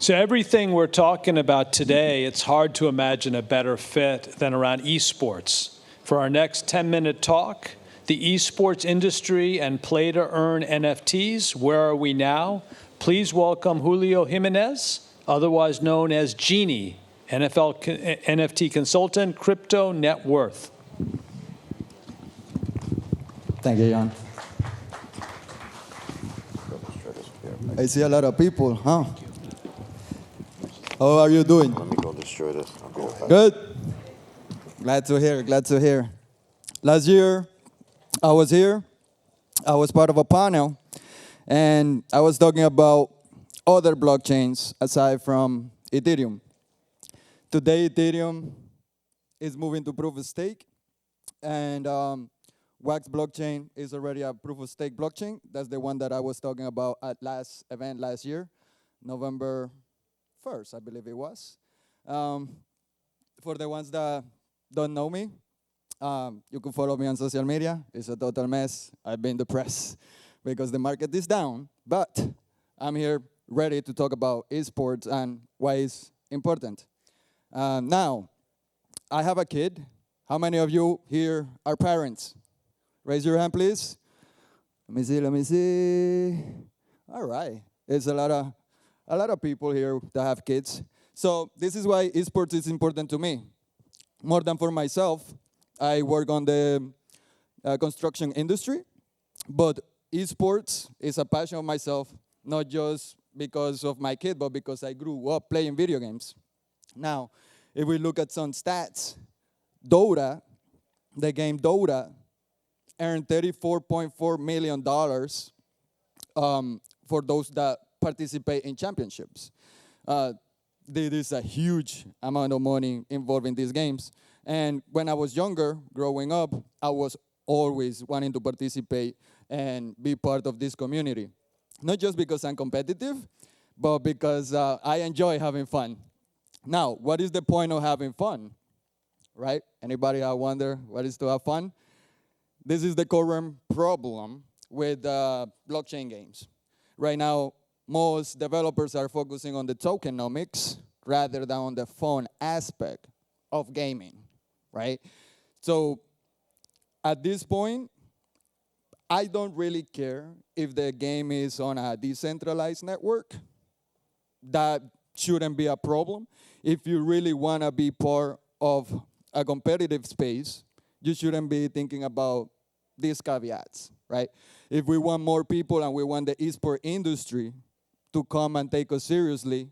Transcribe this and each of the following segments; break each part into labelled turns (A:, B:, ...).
A: So everything we're talking about today, it's hard to imagine a better fit than around eSports. For our next 10-minute talk, the eSports industry and PlaytoEarn NFTs, where are we now? Please welcome Julio Jimenez, otherwise known as Genie, NFT consultant, crypto net worth.
B: Thank you, Jan. I see a lot of people, huh? How are you doing?
C: Let me go destroy this. I'll be right back.
B: Good. Glad to hear, glad to hear. Last year, I was here. I was part of a panel, and I was talking about other blockchains aside from Ethereum. Today, Ethereum is moving to proof of stake, and Wax blockchain is already a proof of stake blockchain. That's the one that I was talking about at last event last year, November 1st, I believe it was. For the ones that don't know me, you can follow me on social media. It's a total mess. I've been depressed because the market is down, but I'm here ready to talk about esports and why it's important. Now, I have a kid. How many of you here are parents? Raise your hand, please. Let me see. All right. There's a lot of people here that have kids. So this is why esports is important to me. More than for myself, I work on the construction industry, but esports is a passion of myself, not just because of my kid, but because I grew up playing video games. Now, if we look at some stats, Dota, the game Dota, earned $34.4 million for those that participate in championships. This is a huge amount of money involved in these games. And when I was younger, growing up, I was always wanting to participate and be part of this community. Not just because I'm competitive, but because I enjoy having fun. Now, what is the point of having fun? Right? Anybody wonder what is to have fun? This is the current problem with blockchain games. Right now, most developers are focusing on the tokenomics rather than on the fun aspect of gaming, right? So at this point, I don't really care if the game is on a decentralized network. That shouldn't be a problem. If you really want to be part of a competitive space, you shouldn't be thinking about these caveats, right? If we want more people and we want the esports industry to come and take us seriously,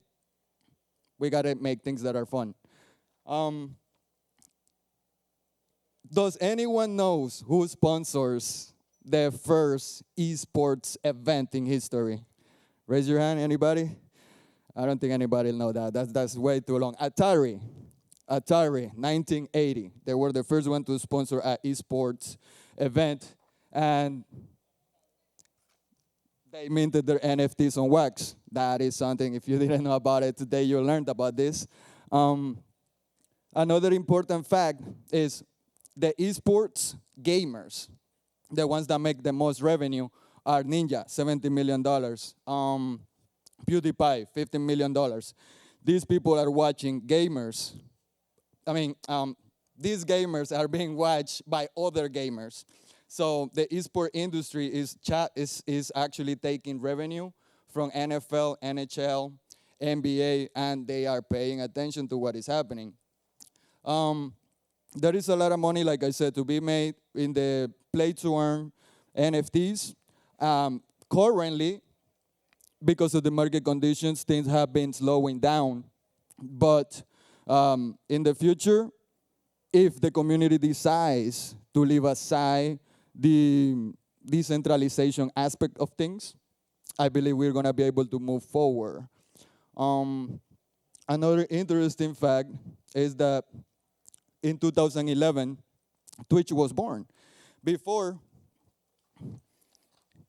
B: we got to make things that are fun. Does anyone knows who sponsors the first esports event in history? Raise your hand, anybody? I don't think anybody will know that. That's way too long. Atari, 1980. They were the first one to sponsor an esports event, and they minted their NFTs on Wax. That is something, if you didn't know about it today, you learned about this. Another important fact is the esports gamers, the ones that make the most revenue, are Ninja, $70 million. PewDiePie, $15 million. These people are watching gamers. These gamers are being watched by other gamers. So the esports industry is actually taking revenue from NFL, NHL, NBA, and they are paying attention to what is happening. There is a lot of money, like I said, to be made in the PlaytoEarn NFTs. Currently, because of the market conditions, things have been slowing down. But in the future, if the community decides to leave aside the decentralization aspect of things, I believe we're going to be able to move forward. Another interesting fact is that in 2011, Twitch was born. Before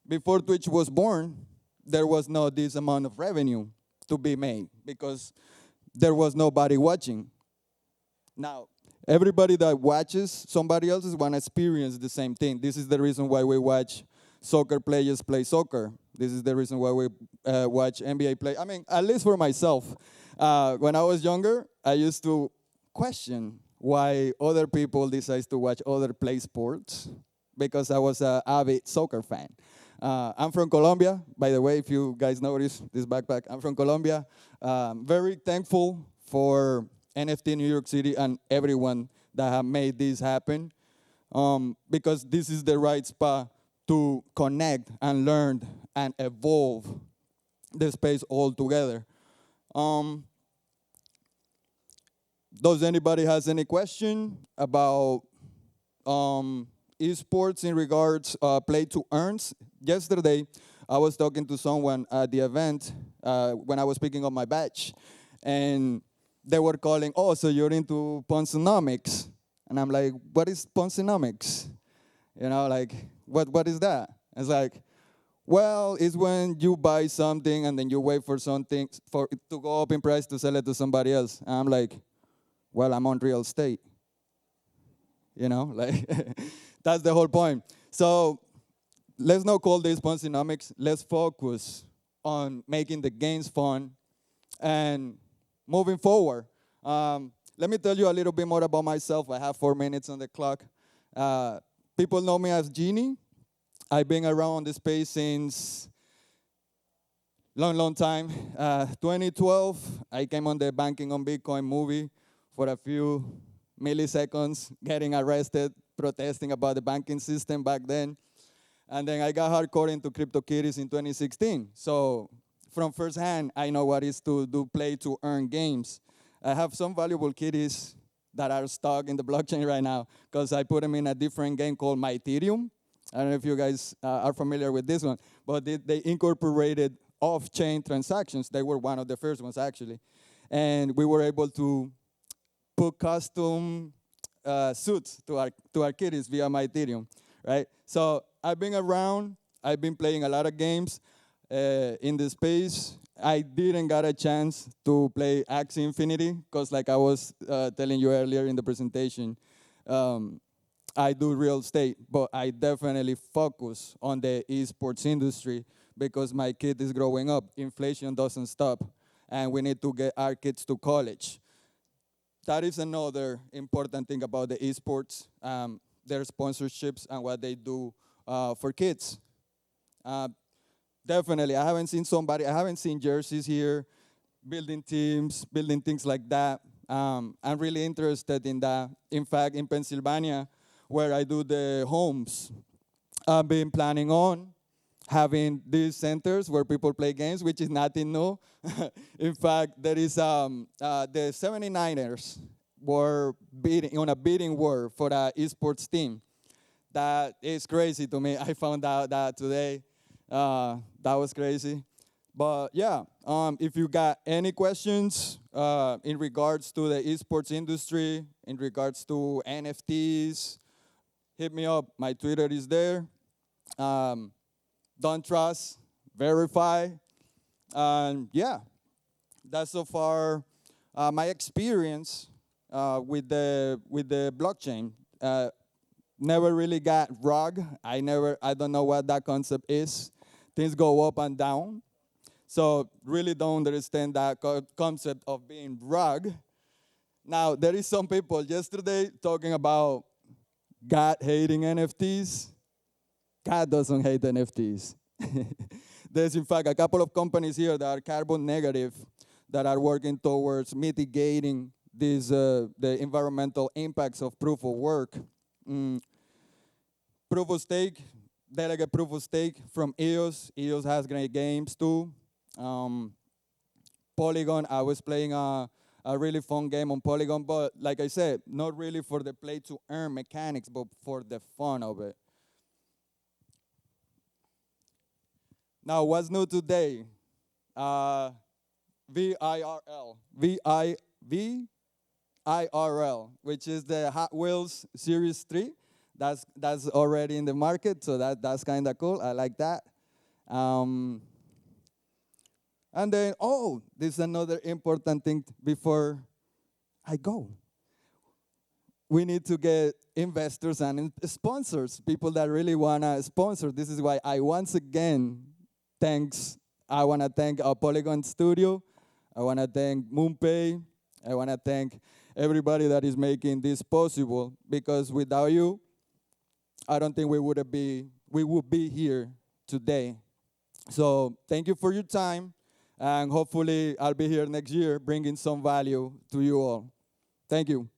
B: Twitch was born, there was not this amount of revenue to be made because there was nobody watching. Now, everybody that watches somebody else want to experience the same thing. This is the reason why we watch soccer players play soccer. This is the reason why we watch NBA play. I mean, at least for myself. When I was younger, I used to question why other people decide to watch other play sports because I was an avid soccer fan. I'm from Colombia, by the way, if you guys notice this backpack. I'm from Colombia. Very thankful for NFT New York City and everyone that have made this happen because this is the right spot to connect and learn and evolve the space all together. Does anybody has any question about esports in regards PlaytoEarns? Yesterday, I was talking to someone at the event when I was picking up my badge, and they were calling, oh, so you're into Ponsonomics. And I'm like, what is Ponsonomics? You know, like, what is that? It's like, well, it's when you buy something and then you wait for something for it to go up in price to sell it to somebody else. And I'm like, well, I'm on real estate. You know, like, that's the whole point. So let's not call this Ponsonomics. Let's focus on making the games fun and moving forward. Let me tell you a little bit more about myself. I have 4 minutes on the clock. People know me as Genie. I've been around the space since long time. 2012, I came on the Banking on Bitcoin movie for a few milliseconds, getting arrested, protesting about the banking system back then. And then I got hardcore into CryptoKitties in 2016. So from first hand, I know what it is to do play to earn games. I have some valuable kitties that are stuck in the blockchain right now because I put them in a different game called Ethereum. I don't know if you guys are familiar with this one, but they incorporated off-chain transactions. They were one of the first ones, actually. And we were able to put custom suits to our kitties via Ethereum, right? So I've been around. I've been playing a lot of games in the space. I didn't get a chance to play Axie Infinity because, like I was telling you earlier in the presentation, I do real estate, but I definitely focus on the esports industry because my kid is growing up. Inflation doesn't stop, and we need to get our kids to college. That is another important thing about the esports, their sponsorships and what they do for kids. Definitely, I haven't seen jerseys here, building teams, building things like that. I'm really interested in that. In fact, in Pennsylvania, where I do the homes, I've been planning on having these centers where people play games, which is nothing new. In fact, there is the 79ers were on a bidding war for the esports team. That is crazy to me. I found out that today. That was crazy. But yeah, if you got any questions in regards to the esports industry, in regards to NFTs, hit me up. My Twitter is there. Don't trust, verify. And yeah, that's so far my experience with the blockchain. Never really got rug. I don't know what that concept is. Things go up and down. So really don't understand that concept of being rug. Now, there is some people yesterday talking about God hating NFTs. God doesn't hate NFTs. There's, in fact, a couple of companies here that are carbon negative that are working towards mitigating the environmental impacts of proof of work. Proof of stake, delegate proof of stake from EOS. EOS has great games too. Polygon, I was playing a really fun game on Polygon, but like I said, not really for the play to earn mechanics, but for the fun of it. Now, what's new today? VIRL, VIRL, which is the Hot Wheels Series 3. That's already in the market, so that's kind of cool. I like that. And then, this is another important thing before I go. We need to get investors and sponsors, people that really want to sponsor. This is why I once again I want to thank our Polygon studio. I want to thank MoonPay. I want to thank everybody that is making this possible, because without you, I don't think we would be here today. So thank you for your time, and hopefully I'll be here next year bringing some value to you all. Thank you.